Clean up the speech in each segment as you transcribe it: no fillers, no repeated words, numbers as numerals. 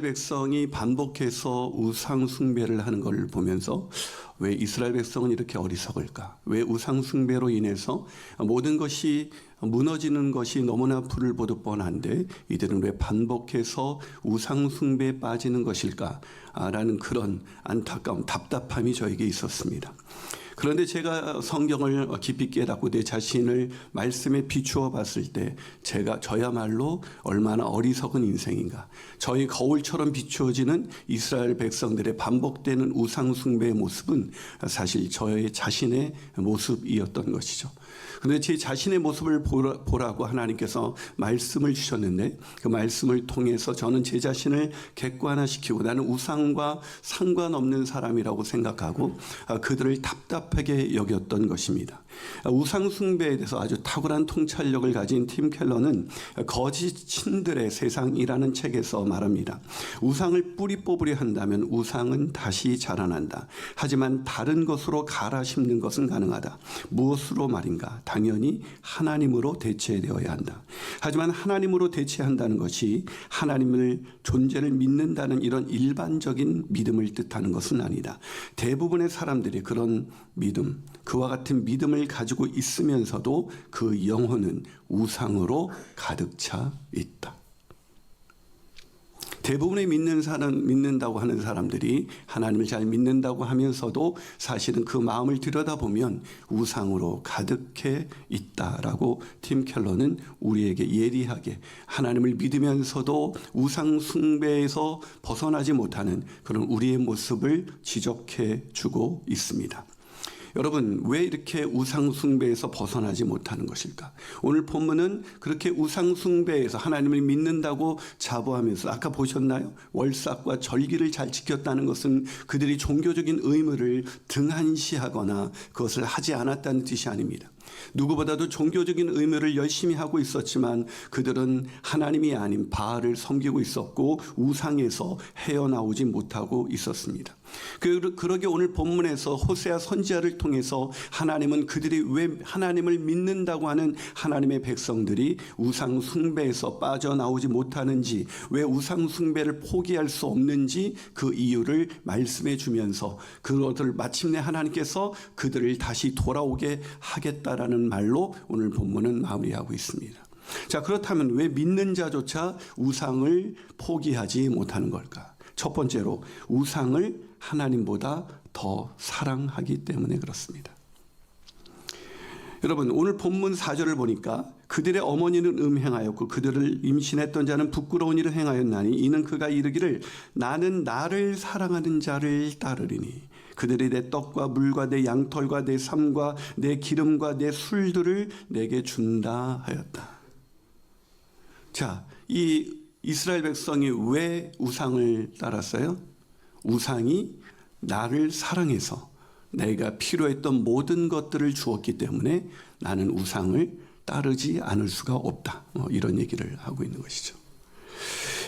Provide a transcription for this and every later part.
백성이 반복해서 우상 숭배를 하는 걸 보면서 왜 이스라엘 백성은 이렇게 어리석을까? 왜 우상 숭배로 인해서 모든 것이 무너지는 것이 너무나 불을 보듯 뻔한데 이들은 왜 반복해서 우상 숭배에 빠지는 것일까? 라는 그런 안타까움, 답답함이 저에게 있었습니다. 그런데 제가 성경을 깊이 깨닫고 내 자신을 말씀에 비추어 봤을 때 저야말로 얼마나 어리석은 인생인가. 저희 거울처럼 비추어지는 이스라엘 백성들의 반복되는 우상 숭배의 모습은 사실 저의 자신의 모습이었던 것이죠. 그런데 제 자신의 모습을 보라고 하나님께서 말씀을 주셨는데 그 말씀을 통해서 저는 제 자신을 객관화시키고 나는 우상과 상관없는 사람이라고 생각하고 그들을 답답하게 여겼던 것입니다. 우상 숭배에 대해서 아주 탁월한 통찰력을 가진 팀 켈러는 거짓 신들의 세상이라는 책에서 말합니다. 우상을 뿌리 뽑으려 한다면 우상은 다시 자라난다. 하지만 다른 것으로 갈아 심는 것은 가능하다. 무엇으로 말인가? 당연히 하나님으로 대체되어야 한다. 하지만 하나님으로 대체한다는 것이 하나님을 존재를 믿는다는 이런 일반적인 믿음을 뜻하는 것은 아니다. 대부분의 사람들이 그런 믿음, 그와 같은 믿음을 가지고 있으면서도 그 영혼은 우상으로 가득 차 있다. 대부분의 믿는다고 하는 사람들이 하나님을 잘 믿는다고 하면서도 사실은 그 마음을 들여다보면 우상으로 가득해 있다라고 팀 켈러는 우리에게 예리하게 하나님을 믿으면서도 우상 숭배에서 벗어나지 못하는 그런 우리의 모습을 지적해 주고 있습니다. 여러분, 왜 이렇게 우상숭배에서 벗어나지 못하는 것일까? 오늘 본문은 그렇게 우상숭배에서 하나님을 믿는다고 자부하면서 아까 보셨나요? 월삭과 절기를 잘 지켰다는 것은 그들이 종교적인 의무를 등한시하거나 그것을 하지 않았다는 뜻이 아닙니다. 누구보다도 종교적인 의무를 열심히 하고 있었지만 그들은 하나님이 아닌 바알을 섬기고 있었고 우상에서 헤어나오지 못하고 있었습니다. 그러게 오늘 본문에서 호세아 선지자를 통해서 하나님은 그들이 왜 하나님을 믿는다고 하는 하나님의 백성들이 우상 숭배에서 빠져나오지 못하는지, 왜 우상 숭배를 포기할 수 없는지 그 이유를 말씀해 주면서 그것을 마침내 하나님께서 그들을 다시 돌아오게 하겠다라는 말로 오늘 본문은 마무리하고 있습니다. 자, 그렇다면 왜 믿는 자조차 우상을 포기하지 못하는 걸까? 첫 번째로 우상을 하나님보다 더 사랑하기 때문에 그렇습니다. 여러분, 오늘 본문 4절을 보니까 그들의 어머니는 음행하였고 그들을 임신했던 자는 부끄러운 일을 행하였나니 이는 그가 이르기를 나는 나를 사랑하는 자를 따르리니 그들이 내 떡과 물과 내 양털과 내 삶과 내 기름과 내 술들을 내게 준다 하였다. 자, 이 이스라엘 백성이 왜 우상을 따랐어요? 우상이 나를 사랑해서 내가 필요했던 모든 것들을 주었기 때문에 나는 우상을 따르지 않을 수가 없다. 이런 얘기를 하고 있는 것이죠.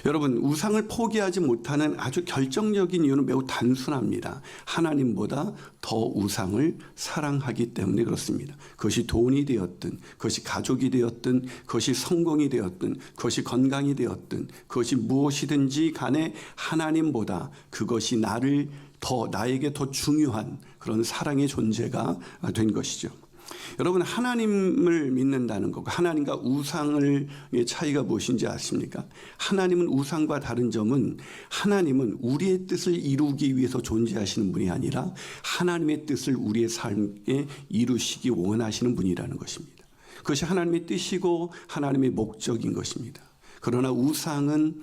여러분, 우상을 포기하지 못하는 아주 결정적인 이유는 매우 단순합니다. 하나님보다 더 우상을 사랑하기 때문에 그렇습니다. 그것이 돈이 되었든, 그것이 가족이 되었든, 그것이 성공이 되었든, 그것이 건강이 되었든, 그것이 무엇이든지 간에 하나님보다 그것이 나에게 더 중요한 그런 사랑의 존재가 된 것이죠. 여러분, 하나님을 믿는다는 것, 하나님과 우상의 차이가 무엇인지 아십니까? 하나님은 우상과 다른 점은 하나님은 우리의 뜻을 이루기 위해서 존재하시는 분이 아니라 하나님의 뜻을 우리의 삶에 이루시기 원하시는 분이라는 것입니다. 그것이 하나님의 뜻이고 하나님의 목적인 것입니다. 그러나 우상은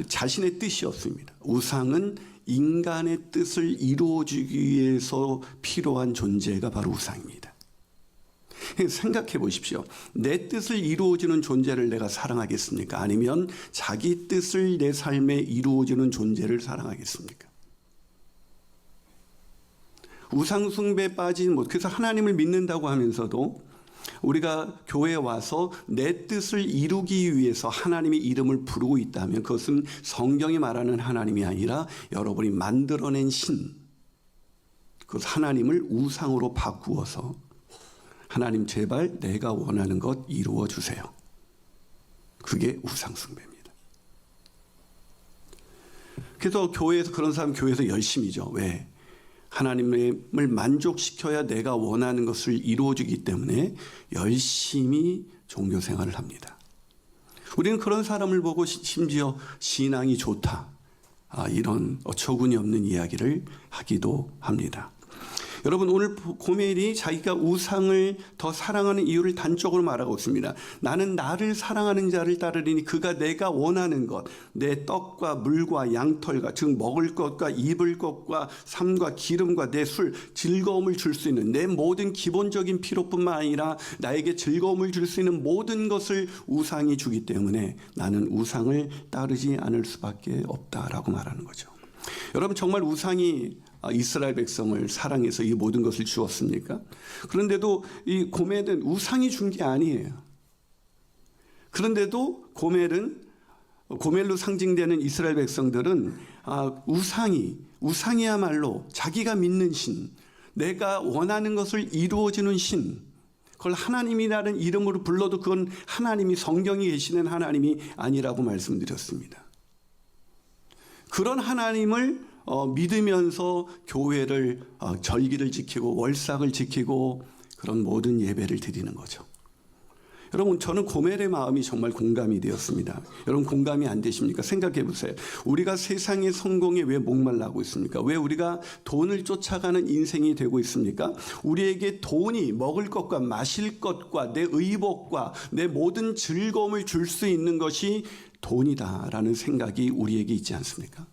자신의 뜻이 없습니다. 우상은 인간의 뜻을 이루어주기 위해서 필요한 존재가 바로 우상입니다. 생각해 보십시오. 내 뜻을 이루어주는 존재를 내가 사랑하겠습니까? 아니면 자기 뜻을 내 삶에 이루어주는 존재를 사랑하겠습니까? 우상 숭배에 빠진 그래서 하나님을 믿는다고 하면서도 우리가 교회에 와서 내 뜻을 이루기 위해서 하나님의 이름을 부르고 있다면 그것은 성경이 말하는 하나님이 아니라 여러분이 만들어낸 신, 그 하나님을 우상으로 바꾸어서 하나님 제발 내가 원하는 것 이루어 주세요. 그게 우상 숭배입니다. 그래서 교회에서 그런 사람 교회에서 열심히죠. 왜? 하나님을 만족시켜야 내가 원하는 것을 이루어주기 때문에 열심히 종교 생활을 합니다. 우리는 그런 사람을 보고 심지어 신앙이 좋다, 이런 어처구니 없는 이야기를 하기도 합니다. 여러분, 오늘 고멜이 자기가 우상을 더 사랑하는 이유를 단적으로 말하고 있습니다. 나는 나를 사랑하는 자를 따르리니 그가 내가 원하는 것, 내 떡과 물과 양털과, 즉 먹을 것과 입을 것과 삶과 기름과 내 술, 즐거움을 줄 수 있는 내 모든 기본적인 필요뿐만 아니라 나에게 즐거움을 줄 수 있는 모든 것을 우상이 주기 때문에 나는 우상을 따르지 않을 수밖에 없다라고 말하는 거죠. 여러분, 정말 우상이 이스라엘 백성을 사랑해서 이 모든 것을 주었습니까? 그런데도 이 고멜은 우상이 준 게 아니에요. 그런데도 고멜로 상징되는 이스라엘 백성들은 우상이야말로 자기가 믿는 신, 내가 원하는 것을 이루어주는 신, 그걸 하나님이라는 이름으로 불러도 그건 하나님이, 성경이 계시는 하나님이 아니라고 말씀드렸습니다. 그런 하나님을 믿으면서 교회를, 절기를 지키고 월삭을 지키고 그런 모든 예배를 드리는 거죠. 여러분, 저는 고멜의 마음이 정말 공감이 되었습니다. 여러분, 공감이 안 되십니까? 생각해 보세요. 우리가 세상의 성공에 왜 목말라고 있습니까? 왜 우리가 돈을 쫓아가는 인생이 되고 있습니까? 우리에게 돈이 먹을 것과 마실 것과 내 의복과 내 모든 즐거움을 줄 수 있는 것이 돈이다라는 생각이 우리에게 있지 않습니까?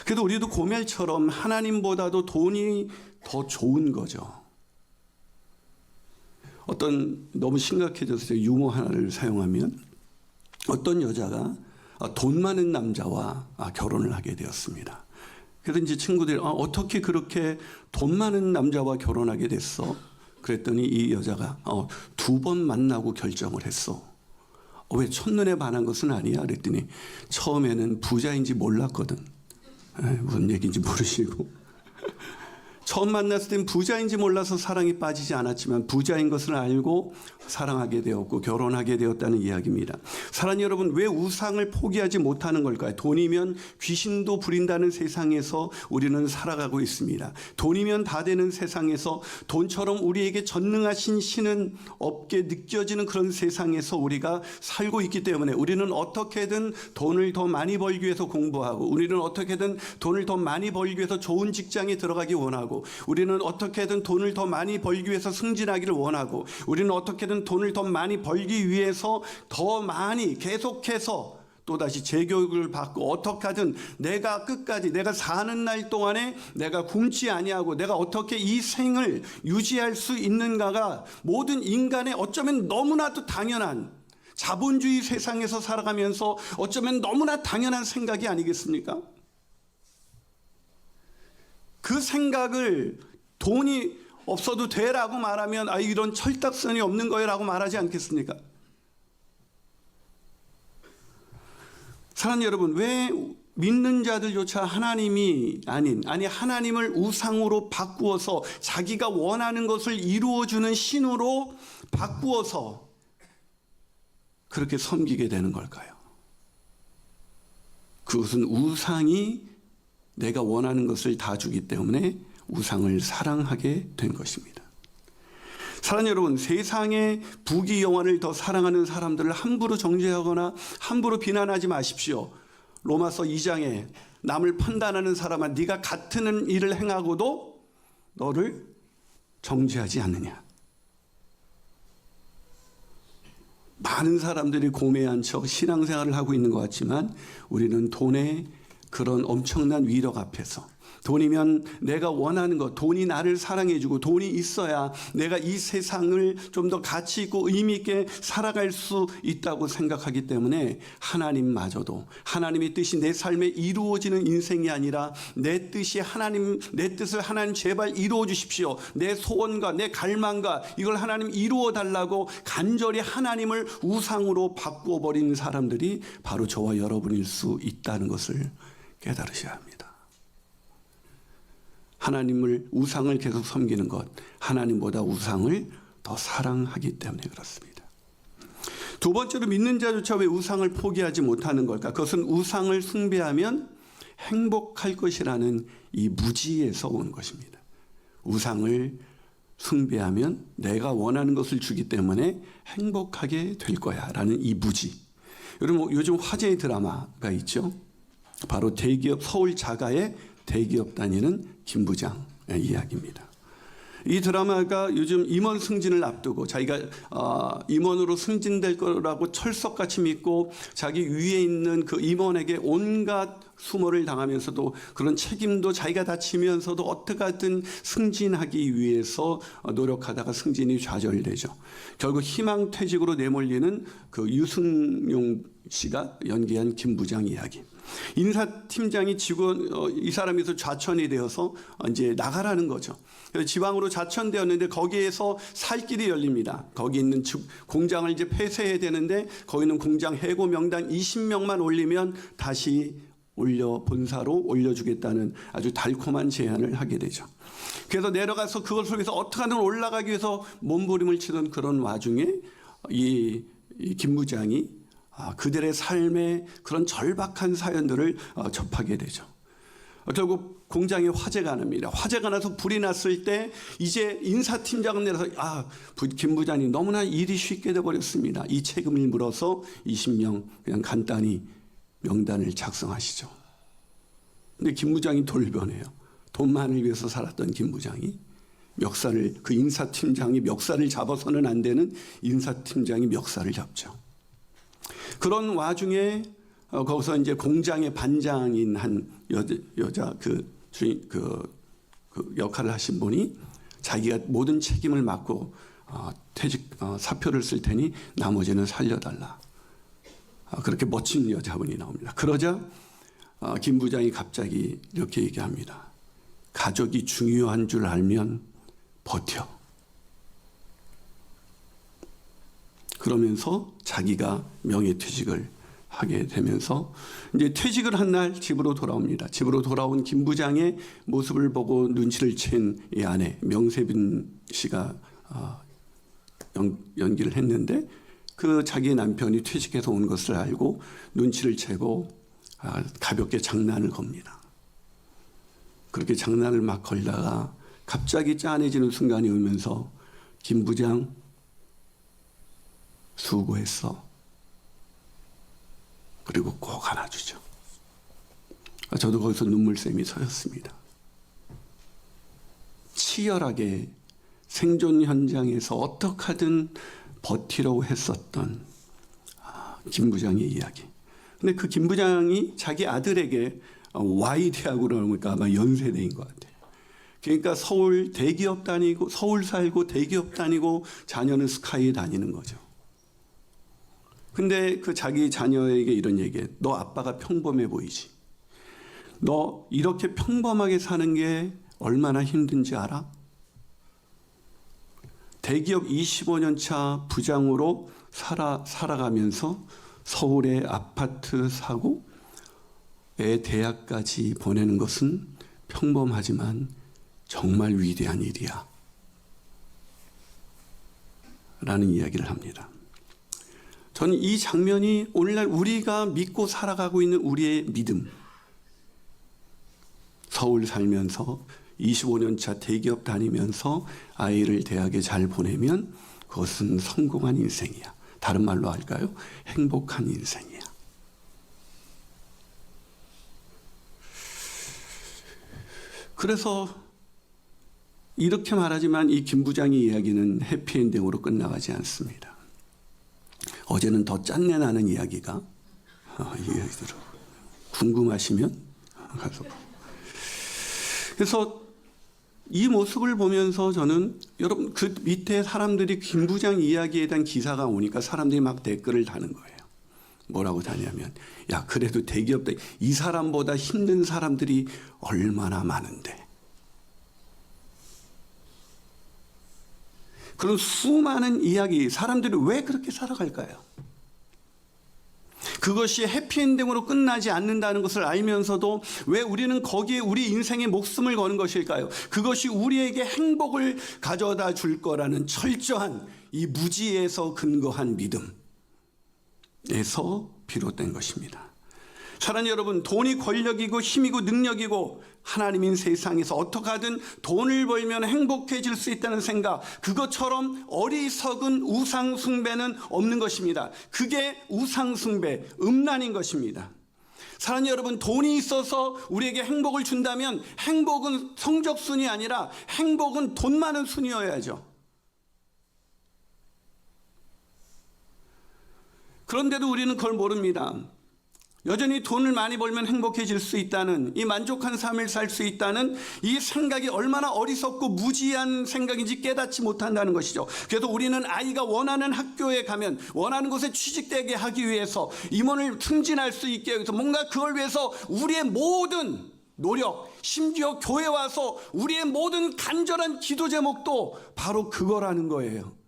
그래도 우리도 고멜처럼 하나님보다도 돈이 더 좋은 거죠. 너무 심각해졌어요. 유머 하나를 사용하면 어떤 여자가 돈 많은 남자와 결혼을 하게 되었습니다. 그래서 이제 친구들이 어떻게 그렇게 돈 많은 남자와 결혼하게 됐어? 그랬더니 이 여자가 2번 만나고 결정을 했어. 왜 첫눈에 반한 것은 아니야? 그랬더니 처음에는 부자인지 몰랐거든. 무슨 얘기인지 모르시고 처음 만났을 땐 부자인지 몰라서 사랑에 빠지지 않았지만 부자인 것을 알고 사랑하게 되었고 결혼하게 되었다는 이야기입니다. 사랑하는 여러분, 왜 우상을 포기하지 못하는 걸까요? 돈이면 귀신도 부린다는 세상에서 우리는 살아가고 있습니다. 돈이면 다 되는 세상에서, 돈처럼 우리에게 전능하신 신은 없게 느껴지는 그런 세상에서 우리가 살고 있기 때문에 우리는 어떻게든 돈을 더 많이 벌기 위해서 공부하고, 우리는 어떻게든 돈을 더 많이 벌기 위해서 좋은 직장에 들어가기 원하고, 우리는 어떻게든 돈을 더 많이 벌기 위해서 승진하기를 원하고, 우리는 어떻게든 돈을 더 많이 벌기 위해서 더 많이 계속해서 또다시 재교육을 받고, 어떻게 하든 내가 끝까지 내가 사는 날 동안에 내가 굶지 아니하고 내가 어떻게 이 생을 유지할 수 있는가가 모든 인간의 어쩌면 너무나도 당연한, 자본주의 세상에서 살아가면서 어쩌면 너무나 당연한 생각이 아니겠습니까? 그 생각을 돈이 없어도 돼라고 말하면 이런 철딱선이 없는 거예요라고 말하지 않겠습니까? 사랑하는 여러분, 왜 믿는 자들조차 하나님이 아니 하나님을 우상으로 바꾸어서 자기가 원하는 것을 이루어주는 신으로 바꾸어서 그렇게 섬기게 되는 걸까요? 그것은 우상이 내가 원하는 것을 다 주기 때문에 우상을 사랑하게 된 것입니다. 사랑하는 여러분, 세상의 부귀영화를 더 사랑하는 사람들을 함부로 정죄하거나 함부로 비난하지 마십시오. 로마서 2장에 남을 판단하는 사람아, 네가 같은 일을 행하고도 너를 정죄하지 않느냐. 많은 사람들이 고매한 척 신앙생활을 하고 있는 것 같지만 우리는 돈의 그런 엄청난 위력 앞에서, 돈이면 내가 원하는 것, 돈이 나를 사랑해주고 돈이 있어야 내가 이 세상을 좀 더 가치 있고 의미 있게 살아갈 수 있다고 생각하기 때문에 하나님마저도 하나님의 뜻이 내 삶에 이루어지는 인생이 아니라 내 뜻을 하나님 제발 이루어 주십시오, 내 소원과 내 갈망과 이걸 하나님 이루어 달라고 간절히 하나님을 우상으로 바꾸어 버리는 사람들이 바로 저와 여러분일 수 있다는 것을 깨달으셔야 합니다. 하나님을, 우상을 계속 섬기는 것, 하나님보다 우상을 더 사랑하기 때문에 그렇습니다. 두 번째로 믿는 자조차 왜 우상을 포기하지 못하는 걸까? 그것은 우상을 숭배하면 행복할 것이라는 이 무지에서 온 것입니다. 우상을 숭배하면 내가 원하는 것을 주기 때문에 행복하게 될 거야 라는 이 무지. 여러분 요즘 화제의 드라마가 있죠. 바로 대기업 서울 자가의 대기업 다니는 김 부장의 이야기입니다. 이 드라마가 요즘 임원 승진을 앞두고 자기가 임원으로 승진될 거라고 철석같이 믿고 자기 위에 있는 그 임원에게 온갖 수모를 당하면서도 그런 책임도 자기가 다 지면서도 어떻게든 승진하기 위해서 노력하다가 승진이 좌절되죠. 결국 희망퇴직으로 내몰리는 그 유승용 씨가 연기한 김 부장 이야기. 인사팀장이 직원 이 사람에서 좌천이 되어서 이제 나가라는 거죠. 그래서 지방으로 좌천되었는데 거기에서 살 길이 열립니다. 거기 있는 공장을 이제 폐쇄해야 되는데 거기 있는 공장 해고 명단 20명만 올리면 다시 본사로 올려주겠다는 아주 달콤한 제안을 하게 되죠. 그래서 내려가서 그것을 위해서 어떻게든 올라가기 위해서 몸부림을 치던 그런 와중에 이 김 부장이 그들의 삶의 그런 절박한 사연들을 접하게 되죠. 결국 공장에 화재가 납니다. 화재가 나서 불이 났을 때 이제 인사팀장은 내려서 김 부장이 너무나 일이 쉽게 돼버렸습니다. 이 책임을 물어서 20명 그냥 간단히 명단을 작성하시죠. 근데 김 부장이 돌변해요. 돈만을 위해서 살았던 김 부장이 그 인사팀장이 멱살을 잡아서는 안 되는 인사팀장이 멱살을 잡죠. 그런 와중에 거기서 이제 공장의 반장인 한 여자 그 역할을 하신 분이 자기가 모든 책임을 맡고 사표를 쓸 테니 나머지는 살려달라. 그렇게 멋진 여자분이 나옵니다. 그러자 김 부장이 갑자기 이렇게 얘기합니다. 가족이 중요한 줄 알면 버텨. 그러면서 자기가 명예퇴직을 하게 되면서 이제 퇴직을 한 날 집으로 돌아옵니다. 집으로 돌아온 김 부장의 모습을 보고 눈치를 챈 이 아내 명세빈 씨가 연기를 했는데 그 자기 남편이 퇴직해서 온 것을 알고 눈치를 채고 가볍게 장난을 겁니다. 그렇게 장난을 막 걸다가 갑자기 짠해지는 순간이 오면서 김 부장 수고했어. 그리고 꼭 안아주죠. 저도 거기서 눈물샘이 서였습니다. 치열하게 생존 현장에서 어떻게 하든 버티려고 했었던 김 부장의 이야기. 근데 그 김 부장이 자기 아들에게 Y대학으로 그러니까 아마 연세대인 것 같아요. 그러니까 서울 대기업 다니고 서울 살고 대기업 다니고 자녀는 스카이에 다니는 거죠. 근데 그 자기 자녀에게 이런 얘기해. 너 아빠가 평범해 보이지? 너 이렇게 평범하게 사는 게 얼마나 힘든지 알아? 대기업 25년 차 부장으로 살아가면서 서울에 아파트 사고 애 대학까지 보내는 것은 평범하지만 정말 위대한 일이야. 라는 이야기를 합니다. 저는 이 장면이 오늘날 우리가 믿고 살아가고 있는 우리의 믿음. 서울 살면서 25년 차 대기업 다니면서 아이를 대학에 잘 보내면 그것은 성공한 인생이야. 다른 말로 할까요? 행복한 인생이야. 그래서 이렇게 말하지만 이 김 부장의 이야기는 해피엔딩으로 끝나가지 않습니다. 어제는 더 짠내 나는 이야기가 이야기대로 궁금하시면 가서. 그래서 이 모습을 보면서 저는 여러분 그 밑에 사람들이 김 부장 이야기에 대한 기사가 오니까 사람들이 막 댓글을 다는 거예요. 뭐라고 다냐면 야 그래도 대기업 이 사람보다 힘든 사람들이 얼마나 많은데. 그런 수많은 이야기 사람들이 왜 그렇게 살아갈까요? 그것이 해피엔딩으로 끝나지 않는다는 것을 알면서도 왜 우리는 거기에 우리 인생의 목숨을 거는 것일까요? 그것이 우리에게 행복을 가져다 줄 거라는 철저한 이 무지에서 근거한 믿음. 비롯된 것입니다. 사랑하는 여러분, 돈이 권력이고 힘이고 능력이고 하나님인 세상에서 어떻게 하든 돈을 벌면 행복해질 수 있다는 생각, 그것처럼 어리석은 우상 숭배는 없는 것입니다. 그게 우상 숭배, 음란인 것입니다. 사랑하는 여러분, 돈이 있어서 우리에게 행복을 준다면 행복은 성적순이 아니라 행복은 돈 많은 순이어야죠. 그런데도 우리는 그걸 모릅니다. 여전히 돈을 많이 벌면 행복해질 수 있다는, 이 만족한 삶을 살 수 있다는 이 생각이 얼마나 어리석고 무지한 생각인지 깨닫지 못한다는 것이죠. 그래서 우리는 아이가 원하는 학교에 가면 원하는 곳에 취직되게 하기 위해서, 임원을 승진할 수 있게 해서 뭔가 그걸 위해서 우리의 모든 노력, 심지어 교회 와서 우리의 모든 간절한 기도 제목도 바로 그거라는 거예요.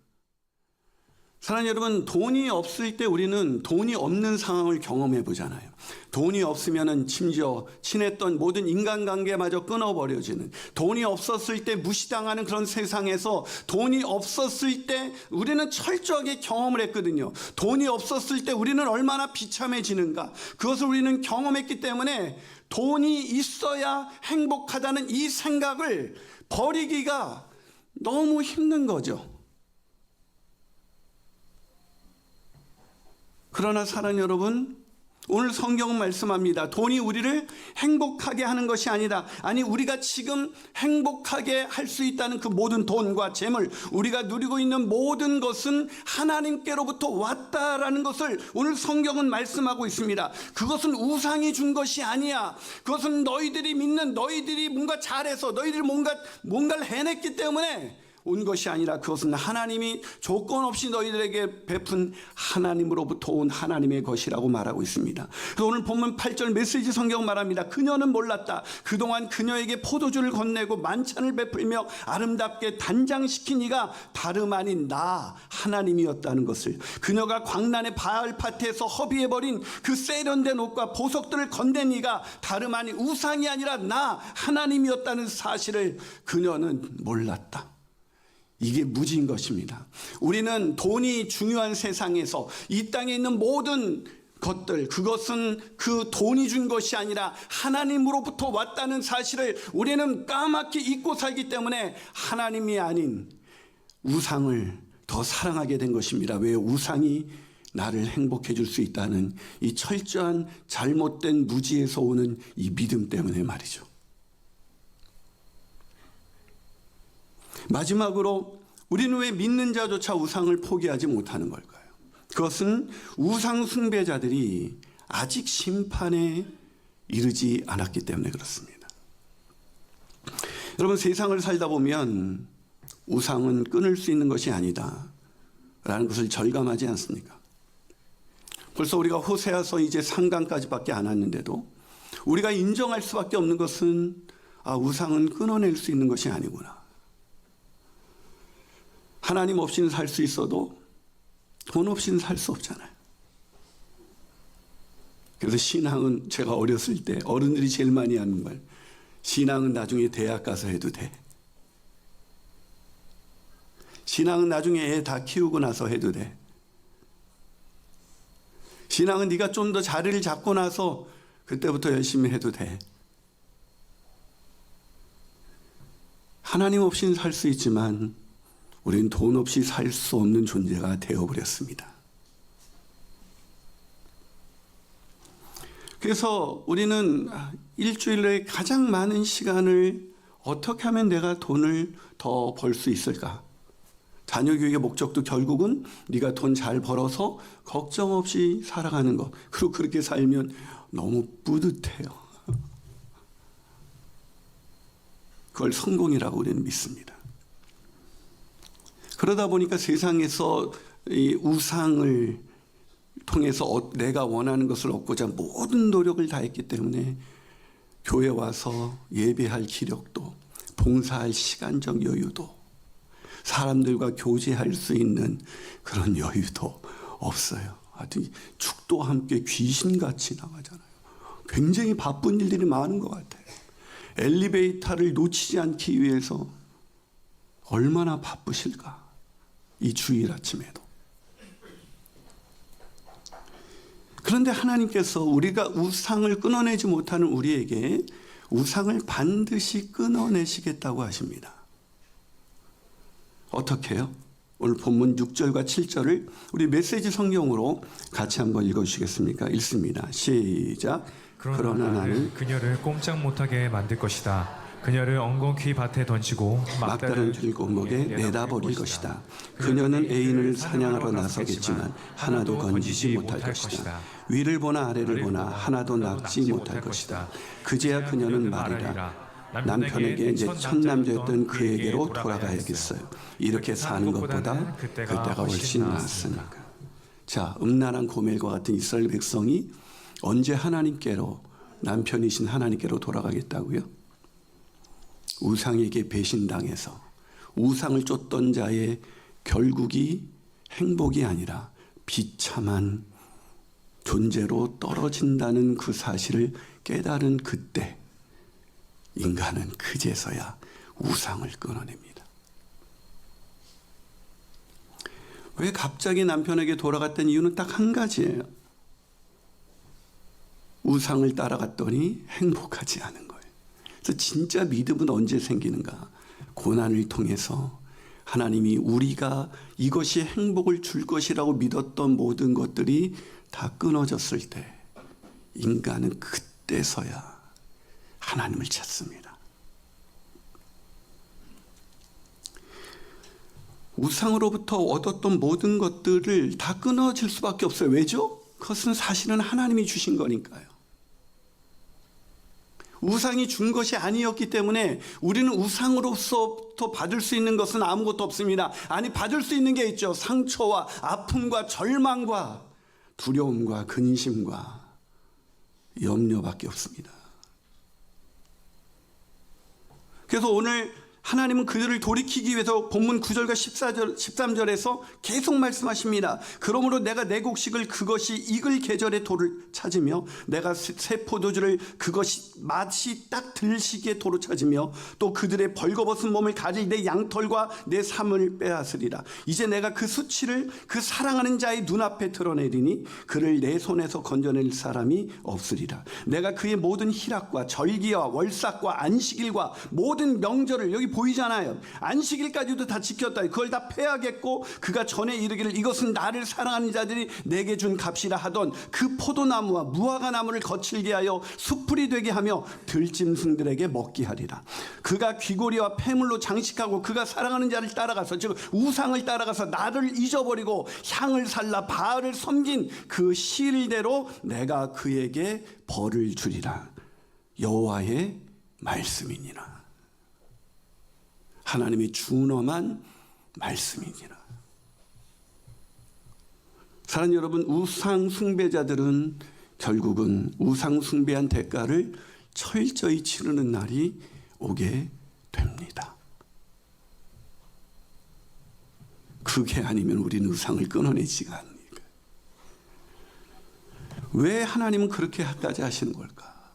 사랑하는 여러분, 돈이 없을 때 우리는 돈이 없는 상황을 경험해 보잖아요. 돈이 없으면 심지어 친했던 모든 인간관계마저 끊어버려지는, 돈이 없었을 때 무시당하는 그런 세상에서 돈이 없었을 때 우리는 철저하게 경험을 했거든요. 돈이 없었을 때 우리는 얼마나 비참해지는가, 그것을 우리는 경험했기 때문에 돈이 있어야 행복하다는 이 생각을 버리기가 너무 힘든 거죠. 그러나 사랑하는 여러분, 오늘 성경은 말씀합니다. 돈이 우리를 행복하게 하는 것이 아니다. 아니, 우리가 지금 행복하게 할 수 있다는 그 모든 돈과 재물, 우리가 누리고 있는 모든 것은 하나님께로부터 왔다라는 것을 오늘 성경은 말씀하고 있습니다. 그것은 우상이 준 것이 아니야. 그것은 너희들이 믿는, 너희들이 뭔가 잘해서, 너희들이 뭔가를 해냈기 때문에 온 것이 아니라 그것은 하나님이 조건 없이 너희들에게 베푼 하나님으로부터 온 하나님의 것이라고 말하고 있습니다. 그래서 오늘 본문 8절 메시지 성경 말합니다. 그녀는 몰랐다. 그동안 그녀에게 포도주를 건네고 만찬을 베풀며 아름답게 단장시킨 이가 다름 아닌 나 하나님이었다는 것을, 그녀가 광란의 바알파트에서 허비해버린 그 세련된 옷과 보석들을 건넨 이가 다름 아닌 우상이 아니라 나 하나님이었다는 사실을 그녀는 몰랐다. 이게 무지인 것입니다. 우리는 돈이 중요한 세상에서 이 땅에 있는 모든 것들, 그것은 그 돈이 준 것이 아니라 하나님으로부터 왔다는 사실을 우리는 까맣게 잊고 살기 때문에 하나님이 아닌 우상을 더 사랑하게 된 것입니다. 왜? 우상이 나를 행복해 줄 수 있다는 이 철저한 잘못된 무지에서 오는 이 믿음 때문에 말이죠. 마지막으로 우리는 왜 믿는 자조차 우상을 포기하지 못하는 걸까요? 그것은 우상 숭배자들이 아직 심판에 이르지 않았기 때문에 그렇습니다. 여러분, 세상을 살다 보면 우상은 끊을 수 있는 것이 아니다 라는 것을 절감하지 않습니까? 벌써 우리가 호세아서 이제 3강까지밖에 안 왔는데도 우리가 인정할 수밖에 없는 것은 우상은 끊어낼 수 있는 것이 아니구나. 하나님 없이는 살 수 있어도 돈 없이는 살 수 없잖아요. 그래서 신앙은, 제가 어렸을 때 어른들이 제일 많이 하는 말, 신앙은 나중에 대학 가서 해도 돼. 신앙은 나중에 애 다 키우고 나서 해도 돼. 신앙은 네가 좀 더 자리를 잡고 나서 그때부터 열심히 해도 돼. 하나님 없이는 살 수 있지만 우리는 돈 없이 살 수 없는 존재가 되어버렸습니다. 그래서 우리는 일주일에 가장 많은 시간을 어떻게 하면 내가 돈을 더 벌 수 있을까? 자녀 교육의 목적도 결국은 네가 돈 잘 벌어서 걱정 없이 살아가는 것. 그리고 그렇게 살면 너무 뿌듯해요. 그걸 성공이라고 우리는 믿습니다. 그러다 보니까 세상에서 이 우상을 통해서 내가 원하는 것을 얻고자 모든 노력을 다했기 때문에 교회 와서 예배할 기력도, 봉사할 시간적 여유도, 사람들과 교제할 수 있는 그런 여유도 없어요. 아주 축도 함께 귀신같이 나가잖아요. 굉장히 바쁜 일들이 많은 것 같아요. 엘리베이터를 놓치지 않기 위해서 얼마나 바쁘실까? 이 주일 아침에도. 그런데 하나님께서 우리가 우상을 끊어내지 못하는 우리에게 우상을 반드시 끊어내시겠다고 하십니다. 어떻게 해요? 오늘 본문 6절과 7절을 우리 메시지 성경으로 같이 한번 읽어주시겠습니까? 읽습니다. 시작. 그러나 나는 그녀를 꼼짝 못하게 만들 것이다. 그녀를 엉겅퀴 밭에 던지고 막다른 들골목에 내다 버릴 것이다. 그녀는 애인을 사냥하러 나서겠지만 하나도 건지지 못할 것이다. 위를 보나 아래를 보나 하나도 낚지 못할 것이다. 그제야 그녀는 말이라. 남편에게 내 첫 남자였던 그에게로 돌아가야겠어요. 이렇게 사는 것보다 그때가 훨씬 나았으니까. 자, 음란한 고멜과 같은 이스라엘 백성이 언제 하나님께로, 남편이신 하나님께로 돌아가겠다고요? 우상에게 배신당해서 우상을 쫓던 자의 결국이 행복이 아니라 비참한 존재로 떨어진다는 그 사실을 깨달은 그때 인간은 그제서야 우상을 끊어냅니다. 왜 갑자기 남편에게 돌아갔던 이유는 딱 한 가지예요. 우상을 따라갔더니 행복하지 않은 거예요. 그래서 진짜 믿음은 언제 생기는가? 고난을 통해서 하나님이 우리가 이것이 행복을 줄 것이라고 믿었던 모든 것들이 다 끊어졌을 때 인간은 그때서야 하나님을 찾습니다. 우상으로부터 얻었던 모든 것들을 다 끊어질 수밖에 없어요. 왜죠? 그것은 사실은 하나님이 주신 거니까요. 우상이 준 것이 아니었기 때문에 우리는 우상으로부터 받을 수 있는 것은 아무것도 없습니다. 아니, 받을 수 있는 게 있죠. 상처와 아픔과 절망과 두려움과 근심과 염려밖에 없습니다. 그래서 오늘 하나님은 그들을 돌이키기 위해서 본문 9절과 13절에서 계속 말씀하십니다. 그러므로 내가 내 곡식을 그것이 익을 계절의 돌을 찾으며 내가 새 포도주를 그것이 맛이 딱 들 시기의 돌을 찾으며 또 그들의 벌거벗은 몸을 가릴 내 양털과 내 삶을 빼앗으리라. 이제 내가 그 수치를 그 사랑하는 자의 눈앞에 드러내리니 그를 내 손에서 건져낼 사람이 없으리라. 내가 그의 모든 희락과 절기와 월삭과 안식일과 모든 명절을, 여기 보이잖아요. 안식일까지도 다 지켰다. 그걸 다 패하겠고 그가 전에 이르기를 이것은 나를 사랑하는 자들이 내게 준 값이라 하던 그 포도나무와 무화과 나무를 거칠게 하여 숯불이 되게 하며 들짐승들에게 먹게 하리라. 그가 귀고리와 폐물로 장식하고 그가 사랑하는 자를 따라가서, 즉 우상을 따라가서 나를 잊어버리고 향을 살라 바알을 섬긴 그 실대로 내가 그에게 벌을 주리라. 여호와의 말씀이니라. 하나님의 준엄한 말씀이니라. 사랑하는 여러분, 우상 숭배자들은 결국은 우상 숭배한 대가를 철저히 치르는 날이 오게 됩니다. 그게 아니면 우리는 우상을 끊어내지가 않으니까. 왜 하나님은 그렇게까지 하시는 걸까?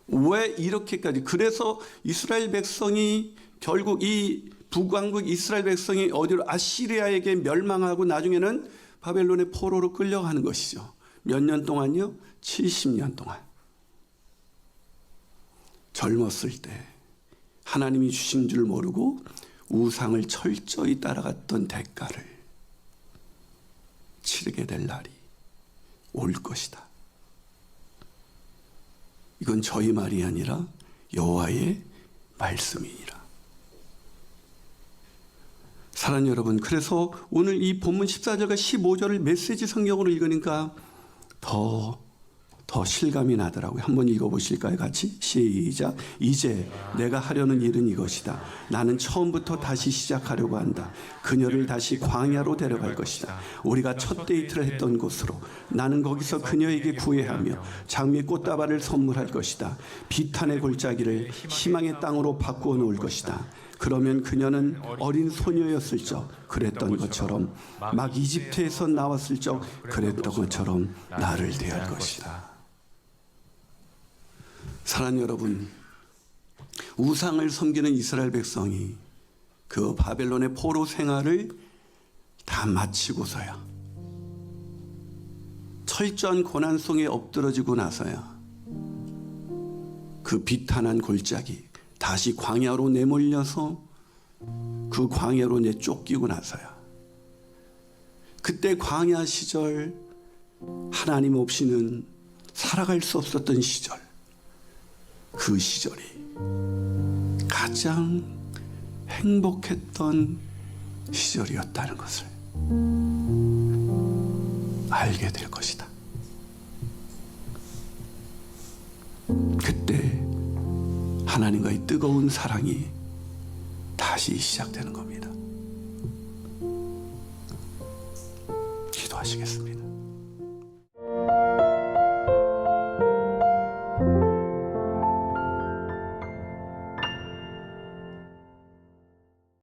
왜 이렇게까지? 그래서 이스라엘 백성이 결국 이 북왕국 이스라엘 백성이 어디로, 아시리아에게 멸망하고 나중에는 바벨론의 포로로 끌려가는 것이죠. 몇 년 동안요? 70년 동안. 젊었을 때 하나님이 주신 줄 모르고 우상을 철저히 따라갔던 대가를 치르게 될 날이 올 것이다. 이건 저희 말이 아니라 여호와의 말씀이니라. 사랑하는 여러분, 그래서 오늘 이 본문 14절과 15절을 메시지 성경으로 읽으니까 더 실감이 나더라고요. 한번 읽어보실까요? 같이 시작. 이제 내가 하려는 일은 이것이다. 나는 처음부터 다시 시작하려고 한다. 그녀를 다시 광야로 데려갈 것이다. 우리가 첫 데이트를 했던 곳으로. 나는 거기서 그녀에게 구애하며 장미 꽃다발을 선물할 것이다. 비탄의 골짜기를 희망의 땅으로 바꾸어 놓을 것이다. 그러면 그녀는 어린 소녀였을 적 그랬던 것처럼, 막 이집트에서 나왔을 적 그랬던 것처럼 나를 대할 것이다. 사랑하는 여러분, 우상을 섬기는 이스라엘 백성이 그 바벨론의 포로 생활을 다 마치고서야 철저한 고난 속에 엎드러지고 나서야 그 비탄한 골짜기 다시 광야로 내몰려서 그 광야로 내쫓기고 나서야 그때 광야 시절 하나님 없이는 살아갈 수 없었던 시절 그 시절이 가장 행복했던 시절이었다는 것을 알게 될 것이다. 그때 하나님과의 뜨거운 사랑이 다시 시작되는 겁니다. 기도하시겠습니다.